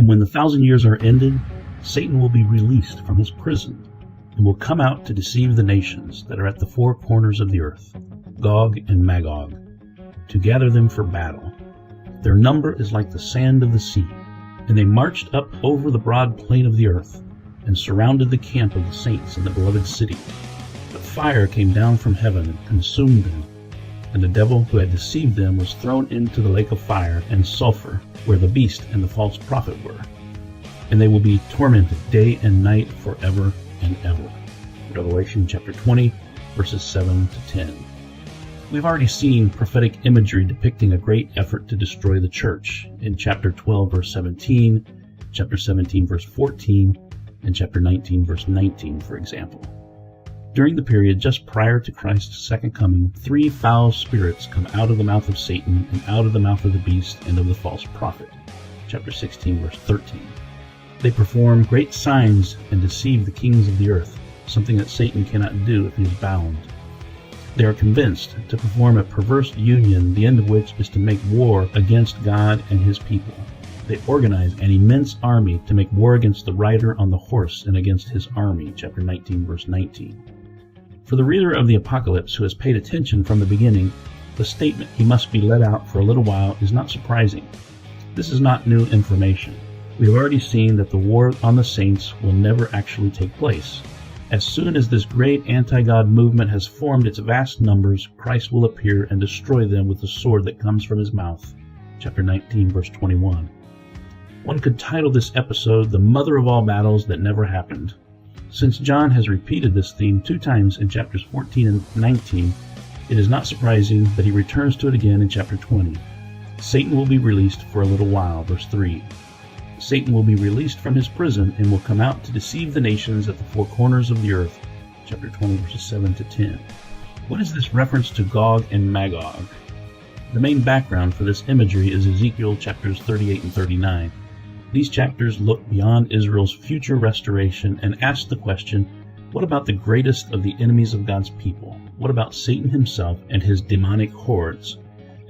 And when the 1,000 years are ended, Satan will be released from his prison and will come out to deceive the nations that are at the four corners of the earth, Gog and Magog, to gather them for battle. Their number is like the sand of the sea. And they marched up over the broad plain of the earth, and surrounded the camp of the saints in the beloved city. But fire came down from heaven and consumed them, and the devil who had deceived them was thrown into the lake of fire and sulfur, where the beast and the false prophet were. And they will be tormented day and night forever and ever. Revelation chapter 20, verses 7 to 10. We've already seen prophetic imagery depicting a great effort to destroy the church in chapter 12, verse 17, chapter 17, verse 14, and chapter 19, verse 19, for example. During the period just prior to Christ's second coming, 3 foul spirits come out of the mouth of Satan and out of the mouth of the beast and of the false prophet. Chapter 16, verse 13. They perform great signs and deceive the kings of the earth, something that Satan cannot do if he is bound. They are convinced to perform a perverse union, the end of which is to make war against God and his people. They organize an immense army to make war against the rider on the horse and against his army, chapter 19, verse 19. For the reader of the Apocalypse who has paid attention from the beginning, the statement he must be let out for a little while is not surprising. This is not new information. We have already seen that the war on the saints will never actually take place. As soon as this great anti-God movement has formed its vast numbers, Christ will appear and destroy them with the sword that comes from his mouth. Chapter 19, verse 21. One could title this episode The Mother of All Battles That Never Happened. Since John has repeated this theme 2 times in chapters 14 and 19, it is not surprising that he returns to it again in chapter 20. Satan will be released for a little while, verse 3. Satan will be released from his prison and will come out to deceive the nations at the four corners of the earth. Chapter 20, verses 7 to 10. What is this reference to Gog and Magog? The main background for this imagery is Ezekiel chapters 38 and 39. These chapters look beyond Israel's future restoration and ask the question, what about the greatest of the enemies of God's people? What about Satan himself and his demonic hordes?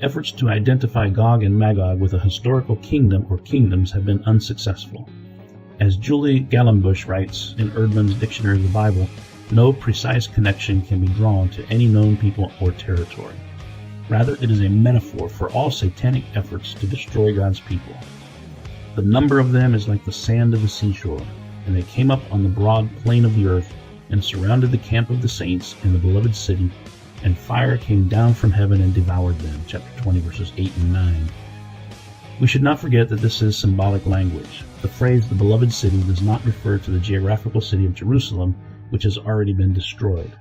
Efforts to identify Gog and Magog with a historical kingdom or kingdoms have been unsuccessful. As Julie Gallenbush writes in Erdman's Dictionary of the Bible, no precise connection can be drawn to any known people or territory. Rather, it is a metaphor for all satanic efforts to destroy God's people. The number of them is like the sand of the seashore, and they came up on the broad plain of the earth and surrounded the camp of the saints in the beloved city, and fire came down from heaven and devoured them. Chapter 20, verses 8 and 9. We should not forget that this is symbolic language. The phrase the beloved city does not refer to the geographical city of Jerusalem, which has already been destroyed.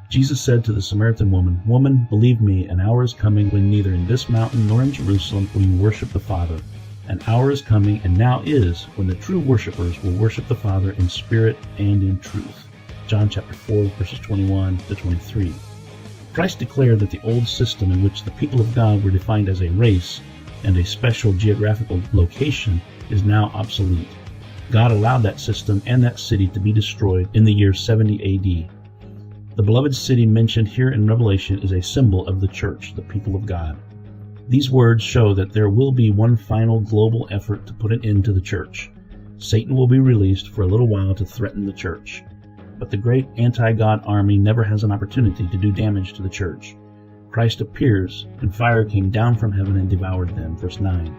Jesus said to the Samaritan woman, "Woman, believe me, an hour is coming when neither in this mountain nor in Jerusalem will you worship the Father. An hour is coming, and now is, when the true worshipers will worship the Father in spirit and in truth." John chapter 4, verses 21 to 23. Christ declared that the old system in which the people of God were defined as a race and a special geographical location is now obsolete. God allowed that system and that city to be destroyed in the year 70 AD. The beloved city mentioned here in Revelation is a symbol of the church, the people of God. These words show that there will be one final global effort to put an end to the church. Satan will be released for a little while to threaten the church. But the great anti-God army never has an opportunity to do damage to the church. Christ appears, and fire came down from heaven and devoured them. Verse 9.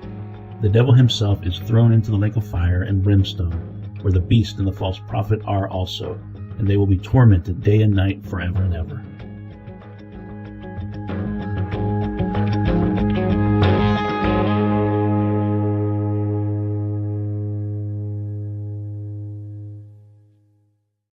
The devil himself is thrown into the lake of fire and brimstone, where the beast and the false prophet are also, and they will be tormented day and night forever and ever.